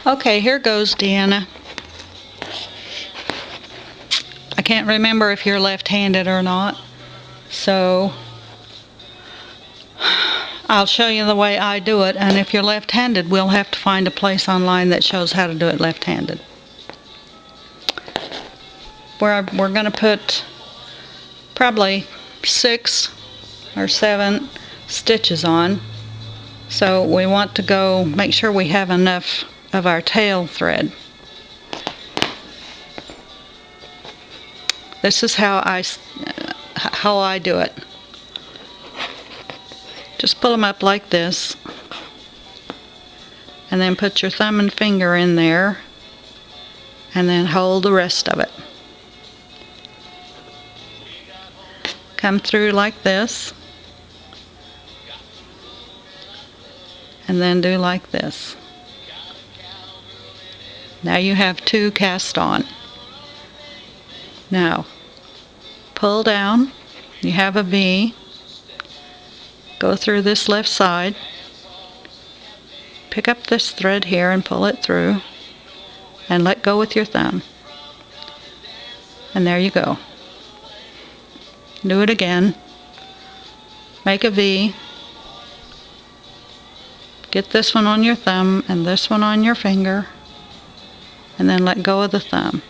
Okay, here goes, Deanna. I can't remember if you're left-handed or not, so I'll show you the way I do it, and if you're left-handed, we'll have to find a place online that shows how to do it left-handed. We're going to put probably 6 or 7 stitches on, so we want to make sure we have enough of our tail thread. This is how I do it. Just pull them up like this, and then put your thumb and finger in there, and then hold the rest of it. Come through like this, and then do like this. Now you have 2 cast on. Now, pull down, you have a V, go through this left side, pick up this thread here and pull it through, and let go with your thumb. And there you go. Do it again. Make a V. Get this one on your thumb and this one on your finger, and then let go of the thumb.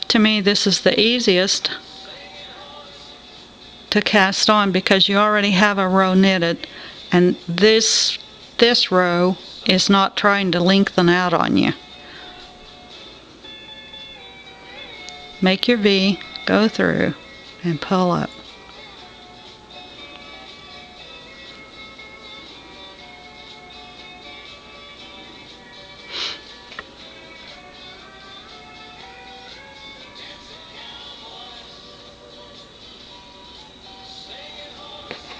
To me, this is the easiest to cast on because you already have a row knitted, and this row is not trying to lengthen out on you. Make your V, go through, and pull up.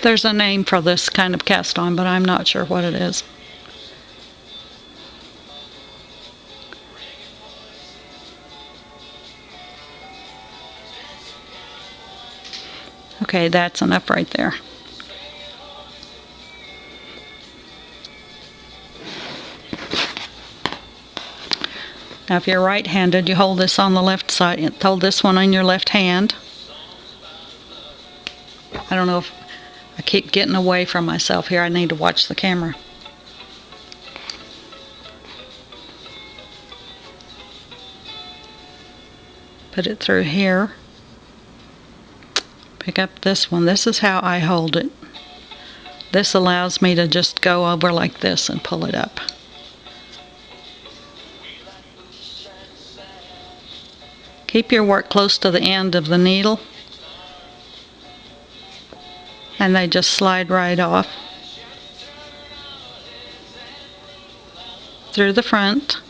There's a name for this kind of cast on, but I'm not sure what it is. Okay, that's enough right there. Now if you're right-handed, you hold this on the left side, hold this one on your left hand. I don't know if I keep getting away from myself here. I need to watch the camera. Put it through here. Pick up this one. This is how I hold it. This allows me to just go over like this and pull it up. Keep your work close to the end of the needle, and they just slide right off. Through the front.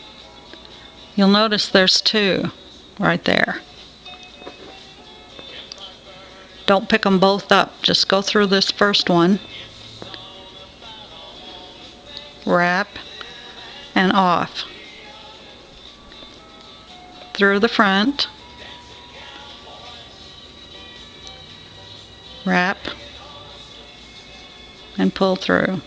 You'll notice there's 2 right there. Don't pick them both up, just go through this first one, wrap, and off. Through the front, wrap, and pull through.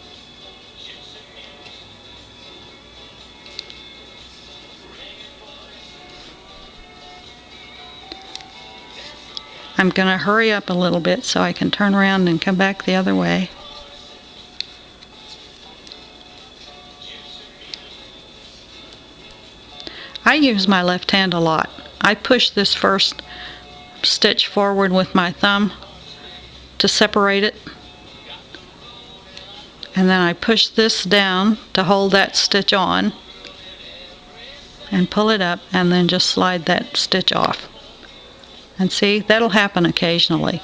I'm going to hurry up a little bit so I can turn around and come back the other way. I use my left hand a lot. I push this first stitch forward with my thumb to separate it, and then I push this down to hold that stitch on and pull it up, and then just slide that stitch off. And see, that'll happen occasionally.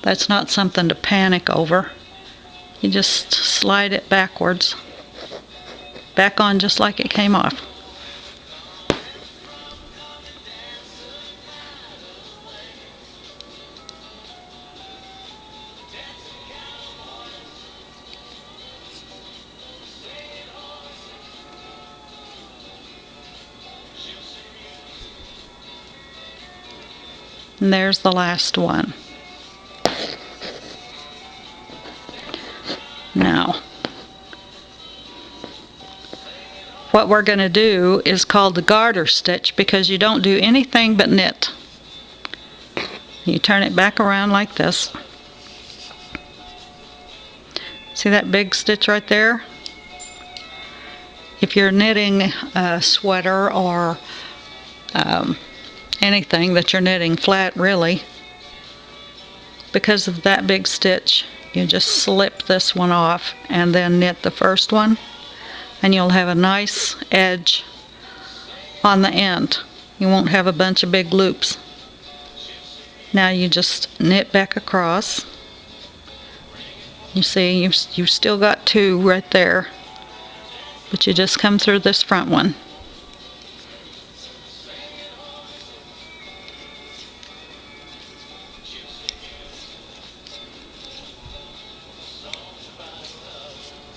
That's not something to panic over. You just slide it backwards, back on just like it came off. And there's the last one. Now, what we're going to do is called the garter stitch, because you don't do anything but knit. You turn it back around like this. See that big stitch right there? If you're knitting a sweater or anything that you're knitting flat, really, because of that big stitch, you just slip this one off and then knit the first one, and you'll have a nice edge on the end. You won't have a bunch of big loops. Now you just knit back across. You see, you've still got two right there, but you just come through this front one.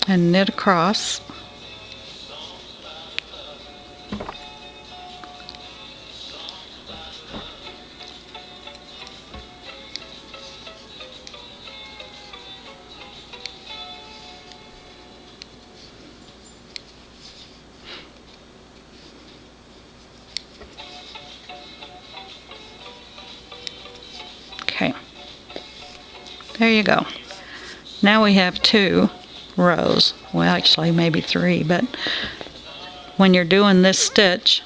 And knit across. Okay, there you go. Now we have two rows. Well, actually maybe three, but when you're doing this stitch,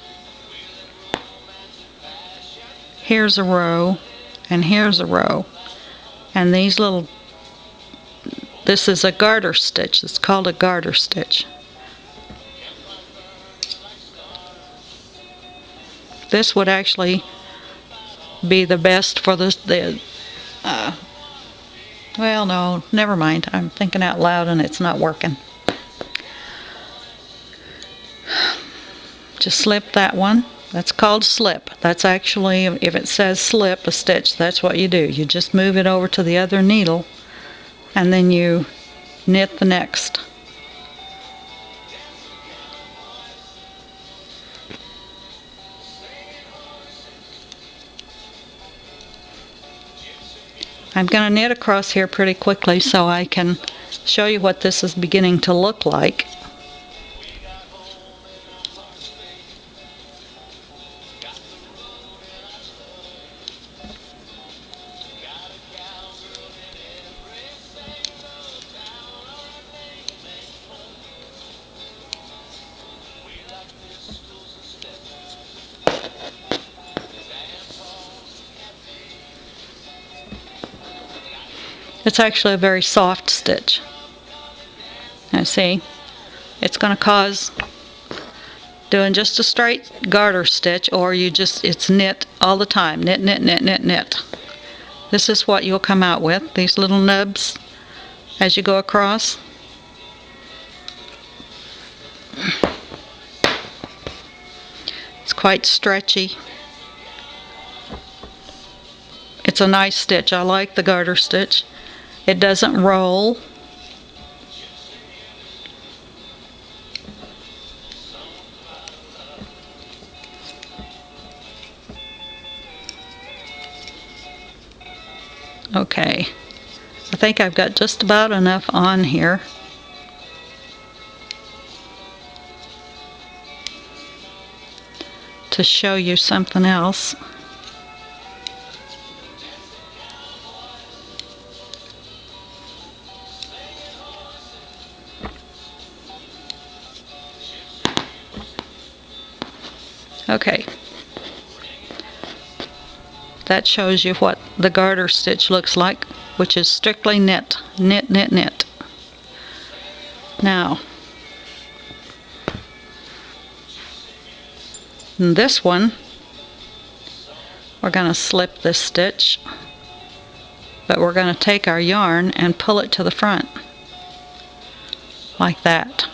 here's a row and here's a row, and these little, this is a garter stitch. It's called a garter stitch. This would actually be the best for well, no, never mind. I'm thinking out loud and it's not working. Just slip that one. That's called slip. That's actually, if it says slip a stitch, that's what you do. You just move it over to the other needle and then you knit the next. I'm going to knit across here pretty quickly so I can show you what this is beginning to look like. It's actually a very soft stitch. Now see, it's going to cause doing just a straight garter stitch, or it's knit all the time. Knit, knit, knit, knit, knit. This is what you'll come out with, these little nubs as you go across. It's quite stretchy. It's a nice stitch. I like the garter stitch. It doesn't roll. Okay, I think I've got just about enough on here. To show you something else. Okay, that shows you what the garter stitch looks like, which is strictly knit, knit, knit, knit. Now, in this one, we're going to slip this stitch, but we're going to take our yarn and pull it to the front, like that.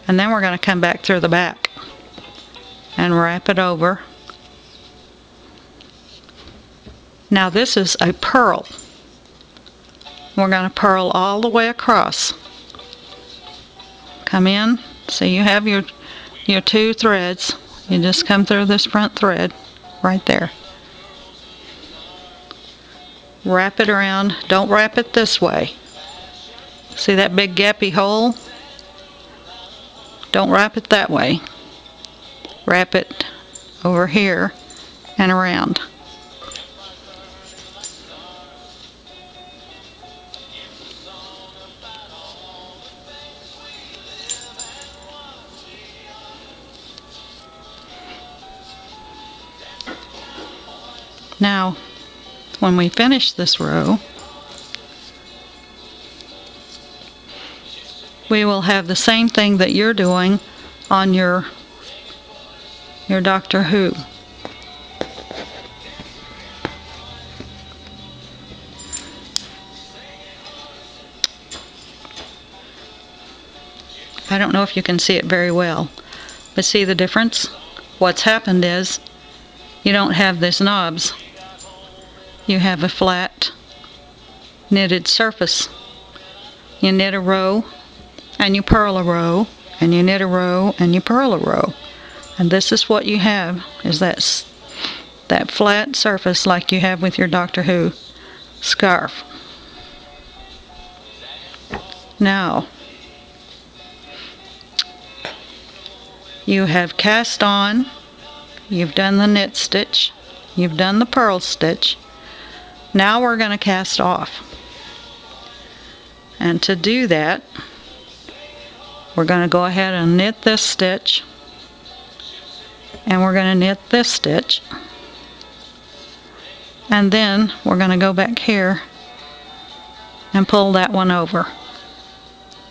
And then we're going to come back through the back and wrap it over. Now this is a purl. We're going to purl all the way across. Come in, so you have your two threads. You just come through this front thread right there. Wrap it around. Don't wrap it this way. See that big gappy hole? Don't wrap it that way. Wrap it over here and around. Now, when we finish this row, we will have the same thing that you're doing on your Doctor Who. I don't know if you can see it very well, but see the difference? What's happened is you don't have these knobs. You have a flat knitted surface. You knit a row and you purl a row, and you knit a row and you purl a row. And this is what you have, is that flat surface like you have with your Doctor Who scarf. Now, you have cast on, you've done the knit stitch, you've done the purl stitch. Now we're going to cast off. And to do that, we're going to go ahead and knit this stitch, and we're going to knit this stitch, and then we're going to go back here and pull that one over.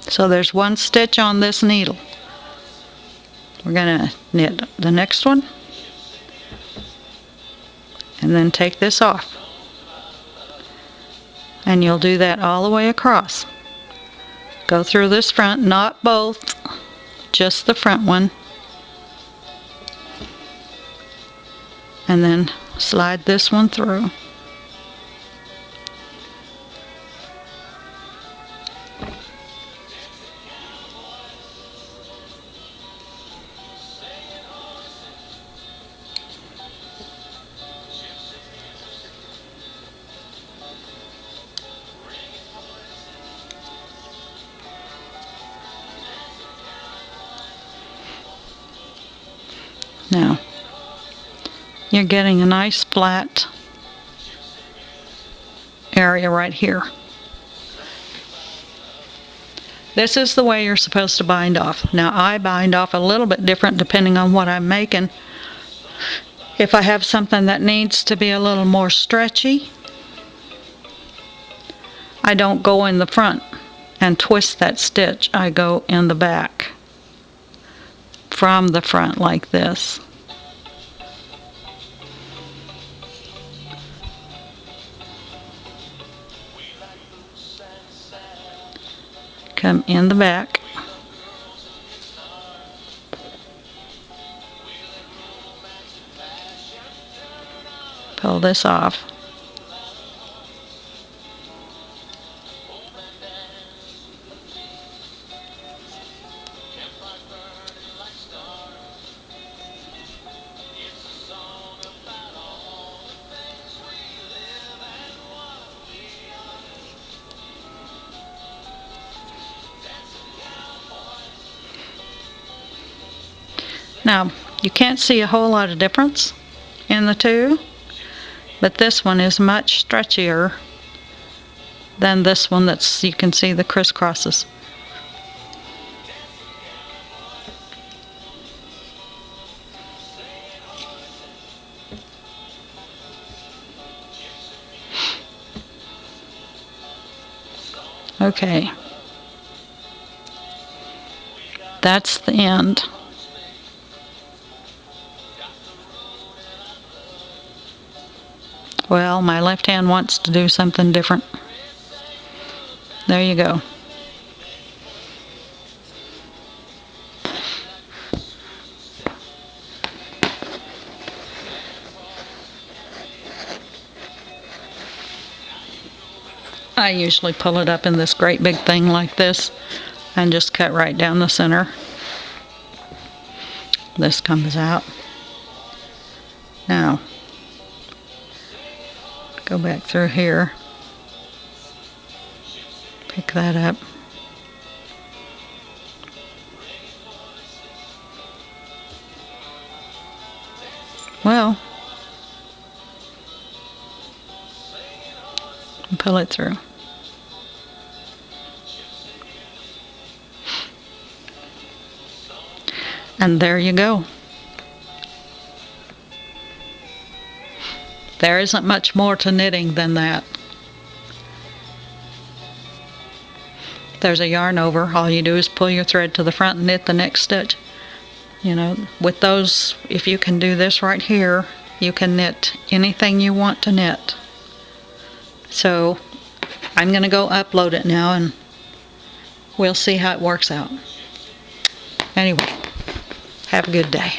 So there's one stitch on this needle. We're going to knit the next one and then take this off, and you'll do that all the way across. Go through this front, not both, just the front one, and then slide this one through. Now, you're getting a nice flat area right here. This is the way you're supposed to bind off. Now, I bind off a little bit different depending on what I'm making. If I have something that needs to be a little more stretchy, I don't go in the front and twist that stitch. I go in the back from the front like this. Come in the back. Pull this off. Now, you can't see a whole lot of difference in the two, but this one is much stretchier than this one that's, you can see the crisscrosses. Okay, that's the end. Well, my left hand wants to do something different. There you go. I usually pull it up in this great big thing like this and just cut right down the center. This comes out. Now, go back through here, pick that up. Well, and pull it through. And there you go. There isn't much more to knitting than that. There's a yarn over. All you do is pull your thread to the front and knit the next stitch. You know, with those, if you can do this right here, you can knit anything you want to knit. So I'm going to go upload it now and we'll see how it works out. Anyway, have a good day.